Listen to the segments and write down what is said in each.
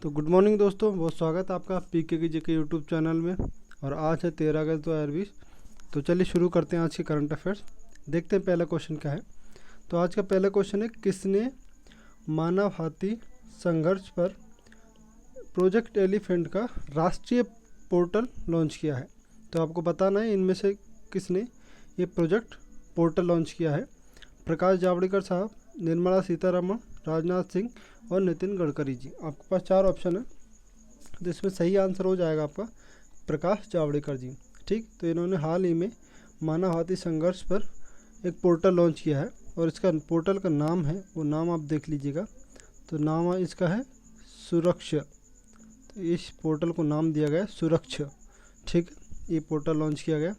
तो good morning दोस्तों, बहुत स्वागत है आपका पीके की जेके यूट्यूब चैनल में। और आज है 13 अगस्त 2020। तो चलिए शुरू करते हैं आज के करंट अफेयर्स। देखते हैं पहला क्वेश्चन क्या है। तो आज का पहला क्वेश्चन है, किसने मानव हाथी संघर्ष पर प्रोजेक्ट एलिफेंट का राष्ट्रीय पोर्टल लॉन्च किया है। तो आपको बताना है इनमें से किसने ये प्रोजेक्ट पोर्टल लॉन्च किया है। प्रकाश जावड़ेकर साहब, निर्मला सीतारमण, राजनाथ सिंह और नितिन गडकरी जी। आपके पास 4 ऑप्शन है, तो इसमें सही आंसर हो जाएगा आपका प्रकाश जावड़ेकर जी। ठीक, तो इन्होंने हाल ही में मानव हाथी संघर्ष पर एक पोर्टल लॉन्च किया है और इसका पोर्टल का नाम है, वो नाम आप देख लीजिएगा। तो नाम इसका है सुरक्षा। तो इस पोर्टल को नाम दिया गया है सुरक्षा। ठीक, ये पोर्टल लॉन्च किया गया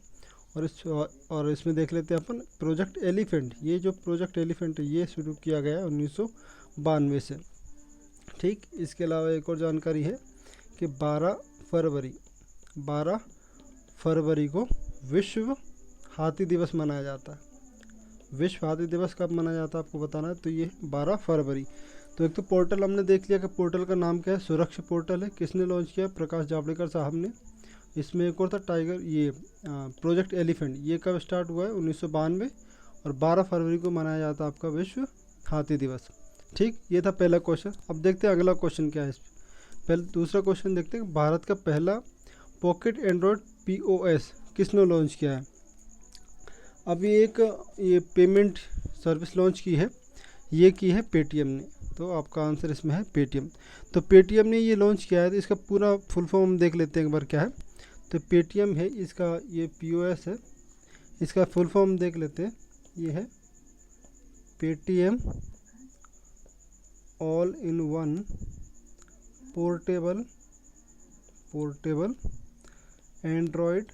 और इसमें देख लेते हैं अपन प्रोजेक्ट एलिफेंट। ये जो प्रोजेक्ट एलिफेंट है ये शुरू किया गया है 1992 से। ठीक, इसके अलावा एक और जानकारी है कि 12 फरवरी को विश्व हाथी दिवस मनाया जाता है। विश्व हाथी दिवस कब मनाया जाता है आपको बताना है। तो ये 12 फरवरी। तो एक तो पोर्टल हमने देख लिया कि पोर्टल का नाम क्या है, सुरक्षा पोर्टल है। किसने लॉन्च किया? प्रकाश जावड़ेकर साहब ने। इसमें एक और था टाइगर, ये प्रोजेक्ट एलिफेंट। ये कब स्टार्ट हुआ है? 1992 और 12 फरवरी को मनाया जाता है आपका विश्व हाथी दिवस। ठीक, ये था पहला क्वेश्चन। अब देखते हैं अगला क्वेश्चन क्या है। पहले दूसरा क्वेश्चन देखते हैं, भारत का पहला पॉकेट एंड्रॉयड पीओएस किसने लॉन्च किया है। अभी ये पेमेंट सर्विस लॉन्च की है, ये की है पेटीएम ने। तो आपका आंसर इसमें है पेटीएम। तो पेटीएम ने ये लॉन्च किया है, तो इसका पूरा फुल फॉर्म देख लेते हैं एक बार क्या है। तो पेटीएम है इसका, ये पीओएस है, इसका फुल फॉर्म देख लेते हैं। ये है Paytm all in one portable Android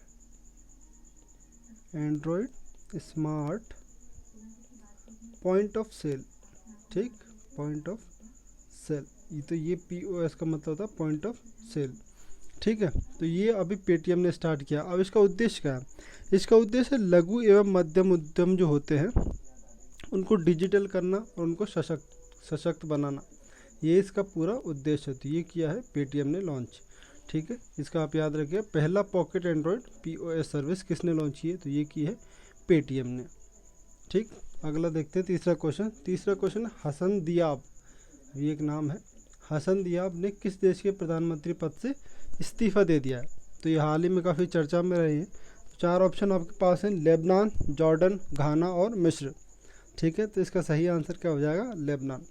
smart point of sale. ठीक, पॉइंट ऑफ सेल। तो ये पीओएस का मतलब होता है पॉइंट ऑफ सेल। ठीक है, तो ये अभी पेटीएम ने स्टार्ट किया। अब इसका उद्देश्य क्या है? इसका उद्देश्य लघु एवं मध्यम उद्यम जो होते हैं उनको डिजिटल करना और उनको सशक्त बनाना, ये इसका पूरा उद्देश्य है। तो ये किया है पेटीएम ने लॉन्च। ठीक है, इसका आप याद रखिए, पहला पॉकेट एंड्रॉयड पीओएस सर्विस किसने लॉन्च की है? तो ये की है पेटीएम ने। ठीक, अगला देखते हैं तीसरा क्वेश्चन। तीसरा क्वेश्चन, हसन दियाब, ये एक नाम है। हसन दियाब ने किस देश के प्रधानमंत्री पद से इस्तीफा दे दिया है? तो ये हाल ही में काफ़ी चर्चा में रहे हैं। 4 ऑप्शन आपके पास हैं, लेबनान, जॉर्डन, घाना और मिस्र। ठीक है, तो इसका सही आंसर क्या हो जाएगा? लेबनान।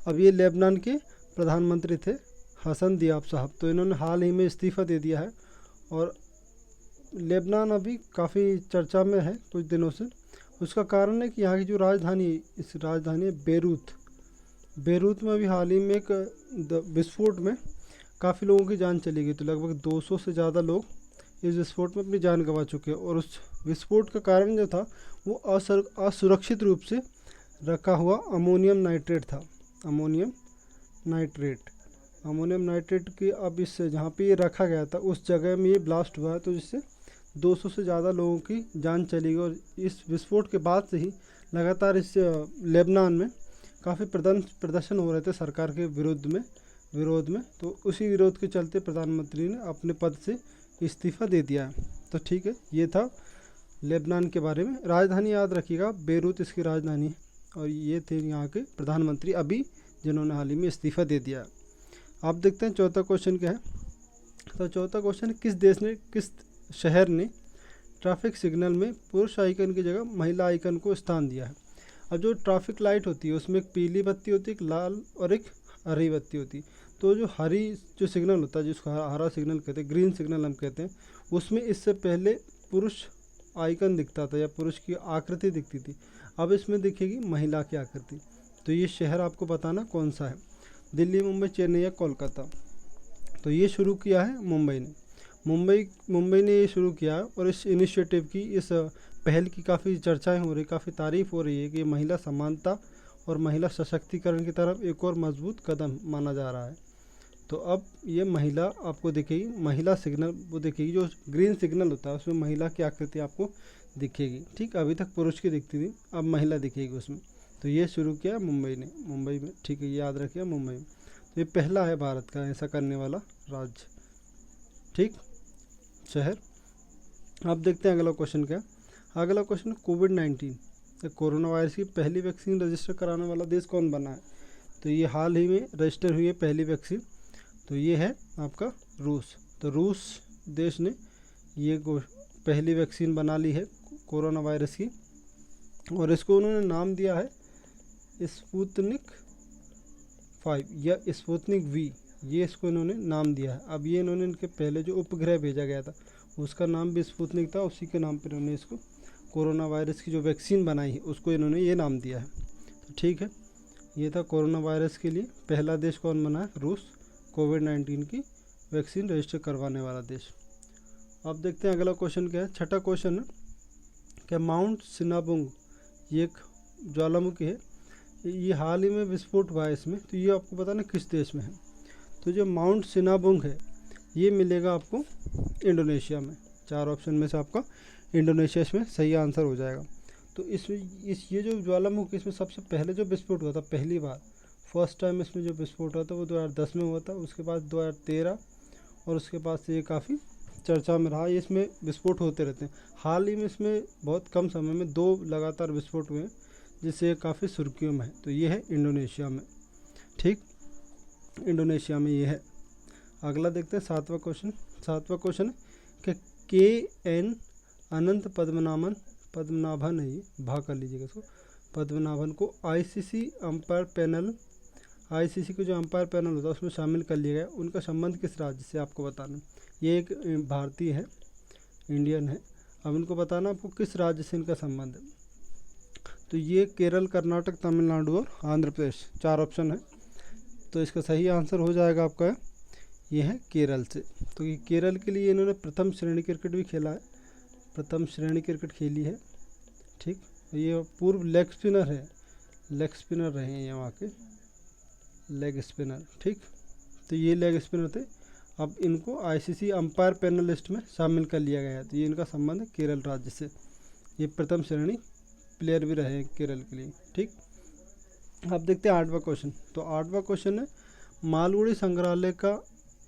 अब ये लेबनान के प्रधानमंत्री थे हसन दियाब साहब। तो इन्होंने हाल ही में इस्तीफ़ा दे दिया है और लेबनान अभी काफ़ी चर्चा में है कुछ दिनों से। उसका कारण है कि यहाँ की जो राजधानी है बेरूत में अभी हाल ही में एक विस्फोट में काफ़ी लोगों की जान चली गई। तो लगभग 200 से ज़्यादा लोग इस विस्फोट में अपनी जान गंवा चुके हैं। और उस विस्फोट का कारण जो था वो असुरक्षित रूप से रखा हुआ अमोनियम नाइट्रेट था। अमोनियम नाइट्रेट की अब इससे जहाँ पे ये रखा गया था उस जगह में ये ब्लास्ट हुआ है, तो जिससे 200 से ज़्यादा लोगों की जान चली गई। और इस विस्फोट के बाद से ही लगातार इस लेबनान में काफ़ी प्रदर्शन हो रहे थे सरकार के विरोध में। तो उसी विरोध के चलते प्रधानमंत्री ने अपने पद से इस्तीफ़ा दे दिया है। तो ठीक है, ये था लेबनान के बारे में। राजधानी याद रखिएगा, बेरूत इसकी राजधानी है। और ये थे यहाँ के प्रधानमंत्री अभी जिन्होंने हाल ही में इस्तीफ़ा दे दिया। आप देखते हैं चौथा क्वेश्चन क्या है। तो चौथा क्वेश्चन, किस शहर ने ट्रैफिक सिग्नल में पुरुष आइकन की जगह महिला आइकन को स्थान दिया है। अब जो ट्रैफिक लाइट होती है उसमें एक पीली बत्ती होती है, एक लाल और एक हरी बत्ती होती है। तो जो हरी सिग्नल होता है, जिसको हरा सिग्नल कहते हैं, ग्रीन सिग्नल हम कहते हैं, उसमें इससे पहले पुरुष आइकन दिखता था या पुरुष की आकृति दिखती थी। अब इसमें दिखेगी महिला की आकृति। तो ये शहर आपको बताना कौन सा है, दिल्ली, मुंबई, चेन्नई या कोलकाता। तो ये शुरू किया है मुंबई ने। मुंबई ने ये शुरू किया है और इस इनिशिएटिव की, इस पहल की काफ़ी चर्चाएं हो रही, काफ़ी तारीफ हो रही है कि ये महिला समानता और महिला सशक्तिकरण की तरफ एक और मजबूत कदम माना जा रहा है। तो अब ये महिला आपको दिखेगी, महिला सिग्नल वो दिखेगी, जो ग्रीन सिग्नल होता है उसमें महिला की आकृति आपको दिखेगी। ठीक, अभी तक पुरुष की दिखती थी, अब महिला दिखेगी उसमें। तो ये शुरू किया मुंबई ने, मुंबई में। ठीक है, ये याद रखिए मुंबई में। तो ये पहला है भारत का ऐसा करने वाला राज्य, ठीक, शहर। अब देखते हैं अगला क्वेश्चन क्या। अगला क्वेश्चन कोविड-19 कोरोना वायरस की पहली वैक्सीन रजिस्टर कराने वाला देश कौन बना है। तो ये हाल ही में रजिस्टर हुई है पहली वैक्सीन, तो ये है आपका रूस। तो रूस देश ने ये पहली वैक्सीन बना ली है कोरोना वायरस की, और इसको उन्होंने नाम दिया है स्पुतनिक 5 या स्पुतनिक वी, ये इसको इन्होंने नाम दिया है। अब ये इन्होंने इनके पहले जो उपग्रह भेजा गया था उसका नाम भी स्पुतनिक था, उसी के नाम पर इन्होंने इसको कोरोना वायरस की जो वैक्सीन बनाई है उसको इन्होंने ये नाम दिया है। तो ठीक है, ये था कोरोना वायरस के लिए पहला देश कौन बना है, रूस, कोविड-19 की वैक्सीन रजिस्टर करवाने वाला देश। अब देखते हैं अगला क्वेश्चन क्या है। छठा क्वेश्चन है क्या माउंट सिनाबुंग, ये एक ज्वालामुखी है, ये हाल ही में विस्फोट हुआ है इसमें, तो ये आपको बताना किस देश में है। तो जो माउंट सिनाबुंग है ये मिलेगा आपको इंडोनेशिया में। 4 ऑप्शन में से आपका इंडोनेशिया इसमें सही आंसर हो जाएगा। तो ये जो ज्वालामुखी इसमें सबसे पहले जो विस्फोट हुआ था, पहली बार फर्स्ट टाइम इसमें जो विस्फोट हुआ था वो 2010 में हुआ था, उसके बाद 2013, और उसके बाद से ये काफ़ी चर्चा में रहा। ये इसमें विस्फोट होते रहते हैं। हाल ही में इसमें बहुत कम समय में 2 लगातार विस्फोट हुए हैं, जिससे ये काफ़ी सुर्खियों में है। तो ये है इंडोनेशिया में, ठीक, इंडोनेशिया में ये है। अगला देखते हैं 7वां क्वेश्चन। 7वां क्वेश्चन है कि KN अनंत पद्मनाभन है, ये भाग कर लीजिएगा इसको, पद्मनाभन को ICC अंपायर पैनल, ICC को जो अंपायर पैनल होता है उसमें शामिल कर लिया गया। उनका संबंध किस राज्य से आपको बताना। ये एक भारतीय है, इंडियन है। अब उनको बताना आपको किस राज्य से इनका संबंध है। तो ये केरल, कर्नाटक, तमिलनाडु और आंध्र प्रदेश, 4 ऑप्शन है। तो इसका सही आंसर हो जाएगा आपका ये है केरल से। तो ये केरल के लिए इन्होंने प्रथम श्रेणी क्रिकेट भी खेला है, प्रथम श्रेणी क्रिकेट खेली है, ठीक। ये पूर्व लेग स्पिनर है, लेग स्पिनर रहे हैं ये वहाँ के लेग स्पिनर, ठीक। तो ये लेग स्पिनर थे, अब इनको ICC अंपायर पैनल लिस्ट में शामिल कर लिया गया है। तो ये इनका संबंध है केरल राज्य से। ये प्रथम श्रेणी प्लेयर भी रहे हैं केरल के लिए, ठीक। अब देखते हैं 8वां क्वेश्चन। तो 8वां क्वेश्चन है मालगुड़ी संग्रहालय का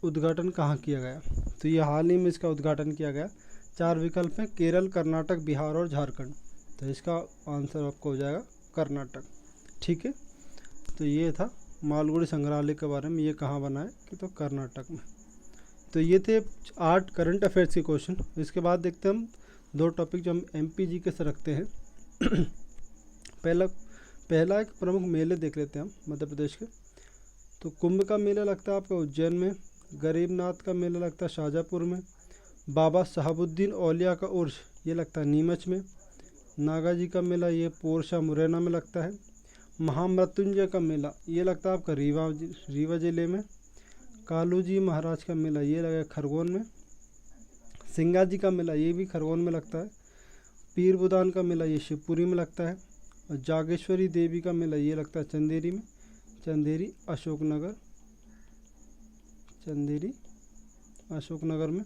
उद्घाटन कहाँ किया गया। तो ये हाल ही में इसका उद्घाटन किया गया। 4 विकल्प हैं, केरल, कर्नाटक, बिहार और झारखंड। तो इसका आंसर आपको हो जाएगा कर्नाटक, ठीक है। तो ये था मालगुड़ी संग्रहालय के बारे में, ये कहाँ बना है कि तो कर्नाटक में। तो ये थे 8 करंट अफेयर्स के क्वेश्चन। इसके बाद देखते हैं हम 2 टॉपिक जो हम MPGK से रखते हैं। पहला एक प्रमुख मेले देख लेते हैं हम मध्य प्रदेश के। तो कुंभ का मेला लगता है आपका उज्जैन में, गरीबनाथ का मेला लगता है शाहजहाँपुर में, बाबा साहबुद्दीन औलिया का उर्स ये लगता है नीमच में, नागा जी का मेला ये पोरशा मुरैना में लगता है, महामृत्युंजय का मेला ये लगता है आपका रीवा जिले में, कालू जी महाराज का मेला ये लगा खरगोन में, सिंगा जी का मेला ये भी खरगोन में लगता है, पीर बुदान का मेला ये शिवपुरी में लगता है, और जागेश्वरी देवी का मेला ये लगता है चंदेरी में, चंदेरी अशोकनगर में।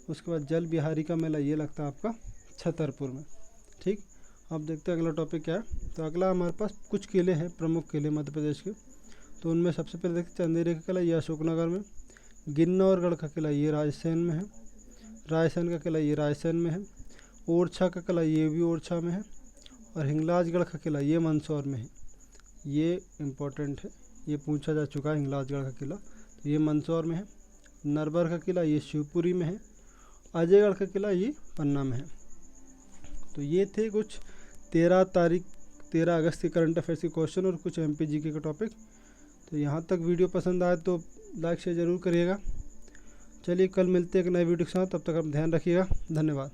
उसके बाद जल बिहारी का मेला ये लगता है आपका छतरपुर में, ठीक। अब देखते हैं अगला टॉपिक क्या है। तो अगला हमारे पास कुछ किले हैं, प्रमुख किले मध्य प्रदेश के। तो उनमें सबसे पहले देखते हैं चंदेरी का किला ये अशोकनगर में, गिन्नौरगढ़ का किला ये रायसेन में है, रायसेन का किला ये रायसेन में है, ओरछा का किला ये भी ओरछा में है, और हिंगलाजगढ़ का किला ये मंदसौर में है। ये इम्पोर्टेंट है, ये पूछा जा चुका है हिंगलाजगढ़ का किला, तो ये मंदसौर में है। नरबर का किला ये शिवपुरी में है, अजयगढ़ का किला ये पन्ना में है। तो ये थे कुछ 13 अगस्त के करंट अफेयर्स के क्वेश्चन और कुछ MPGK के टॉपिक। तो यहाँ तक वीडियो पसंद आए तो लाइक शेयर ज़रूर करिएगा। चलिए कल मिलते हैं एक नए वीडियो के साथ, तब तक आप ध्यान रखिएगा। धन्यवाद।